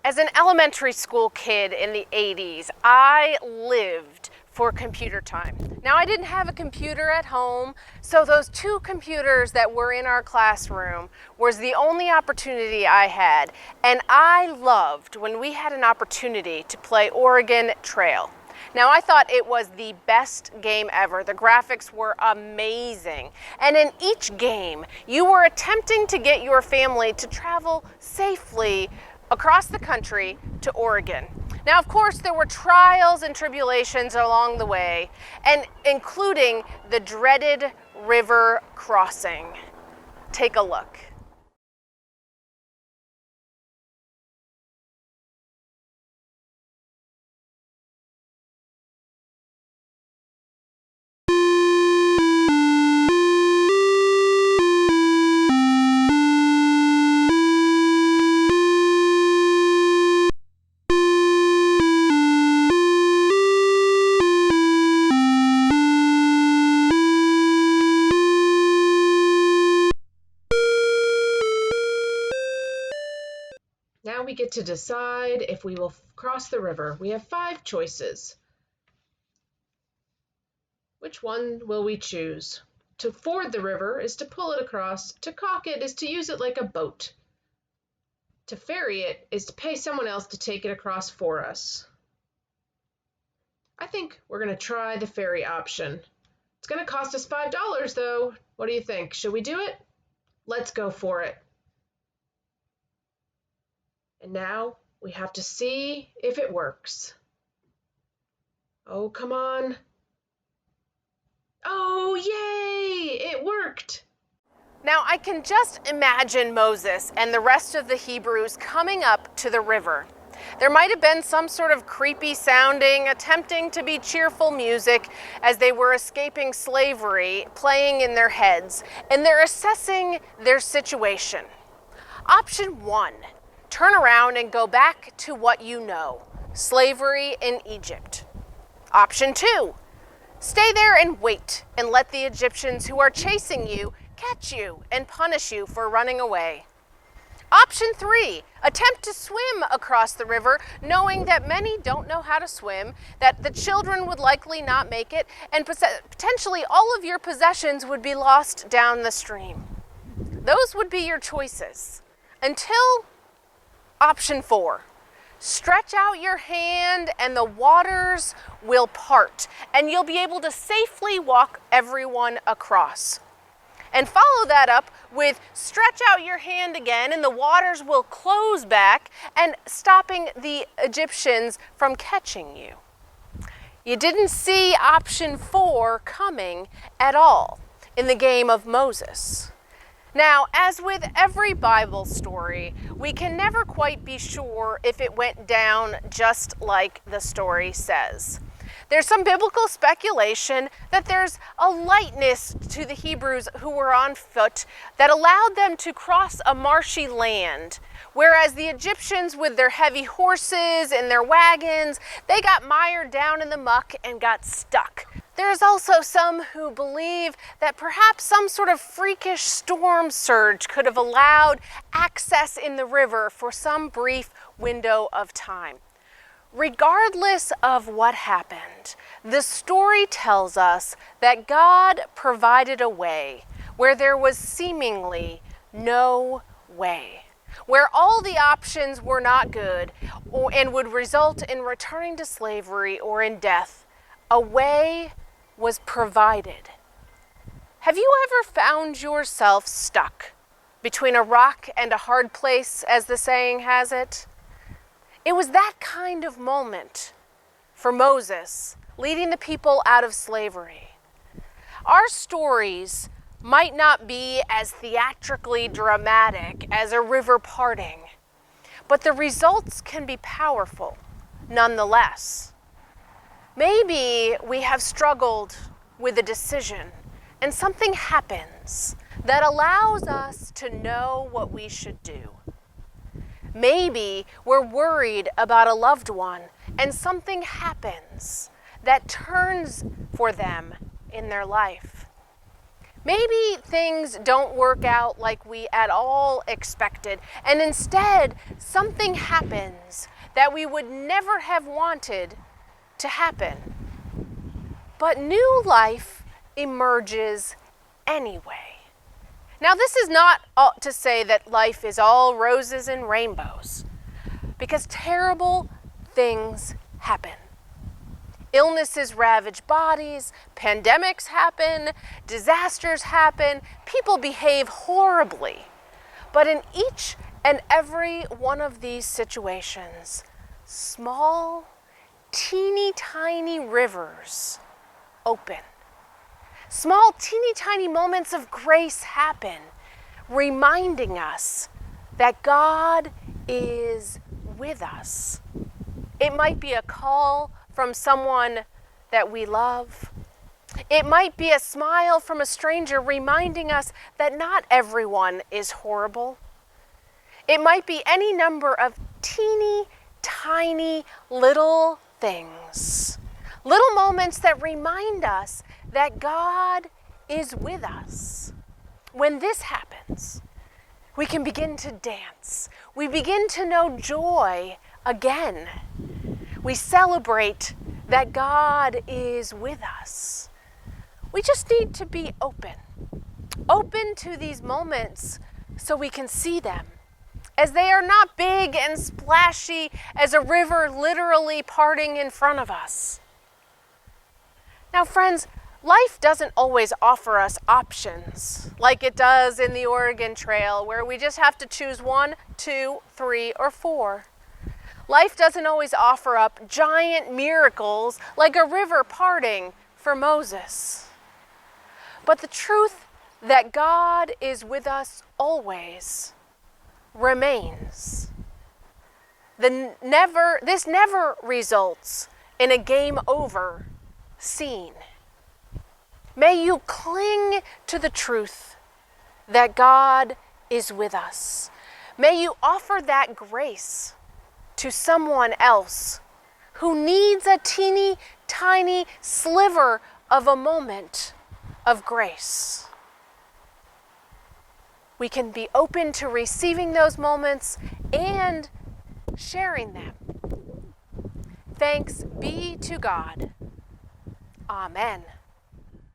As an elementary school kid in the 80s, I lived for computer time. Now, I didn't have a computer at home, so those two computers that were in our classroom was the only opportunity I had. And I loved when we had an opportunity to play Oregon Trail. Now, I thought it was the best game ever. The graphics were amazing. And in each game, you were attempting to get your family to travel safely across the country to Oregon. Now, of course, there were trials and tribulations along the way, and including the dreaded river crossing. Take a look. Now we get to decide if we will cross the river. We have 5 choices. Which one will we choose? To ford the river is to pull it across. To caulk it is to use it like a boat. To ferry it is to pay someone else to take it across for us. I think we're going to try the ferry option. It's going to cost us $5 though. What do you think? Should we do it? Let's go for it. And now we have to see if it works. Oh, come on. Oh, yay! It worked! Now, I can just imagine Moses and the rest of the Hebrews coming up to the river. There might have been some sort of creepy sounding, attempting to be cheerful music as they were escaping slavery playing in their heads, and they're assessing their situation. Option 1. Turn around and go back to what you know, slavery in Egypt. Option 2, stay there and wait and let the Egyptians who are chasing you catch you and punish you for running away. Option 3, attempt to swim across the river, knowing that many don't know how to swim, that the children would likely not make it, and potentially all of your possessions would be lost down the stream. Those would be your choices until Option 4, stretch out your hand and the waters will part and you'll be able to safely walk everyone across. And follow that up with stretch out your hand again and the waters will close back and stopping the Egyptians from catching you. You didn't see option 4 coming at all in the game of Moses. Now, as with every Bible story, we can never quite be sure if it went down just like the story says. There's some biblical speculation that there's a lightness to the Hebrews who were on foot that allowed them to cross a marshy land, whereas the Egyptians with their heavy horses and their wagons, they got mired down in the muck and got stuck. There's also some who believe that perhaps some sort of freakish storm surge could have allowed access in the river for some brief window of time. Regardless of what happened, the story tells us that God provided a way where there was seemingly no way, where all the options were not good and would result in returning to slavery or in death. A way was provided. Have you ever found yourself stuck between a rock and a hard place, as the saying has it? It was that kind of moment for Moses, leading the people out of slavery. Our stories might not be as theatrically dramatic as a river parting, but the results can be powerful nonetheless. Maybe we have struggled with a decision and something happens that allows us to know what we should do. Maybe we're worried about a loved one and something happens that turns for them in their life. Maybe things don't work out like we at all expected, and instead something happens that we would never have wanted to happen. But new life emerges anyway. Now, this is not to say that life is all roses and rainbows, because terrible things happen. Illnesses ravage bodies, pandemics happen, disasters happen, people behave horribly. But in each and every one of these situations, small, teeny tiny rivers open. Small, teeny tiny moments of grace happen, reminding us that God is with us. It might be a call from someone that we love. It might be a smile from a stranger reminding us that not everyone is horrible. It might be any number of teeny, tiny little things, little moments that remind us that God is with us. When this happens, we can begin to dance. We begin to know joy again. We celebrate that God is with us. We just need to be open to these moments so we can see them, as they are not big and splashy as a river literally parting in front of us. Now, friends, life doesn't always offer us options like it does in the Oregon Trail, where we just have to choose 1, 2, 3, or 4. Life doesn't always offer up giant miracles like a river parting for Moses. But the truth that God is with us always remains. This never results in a game over scene. May you cling to the truth that God is with us. May you offer that grace to someone else who needs a teeny tiny sliver of a moment of grace. We can be open to receiving those moments and sharing them. Thanks be to God. Amen.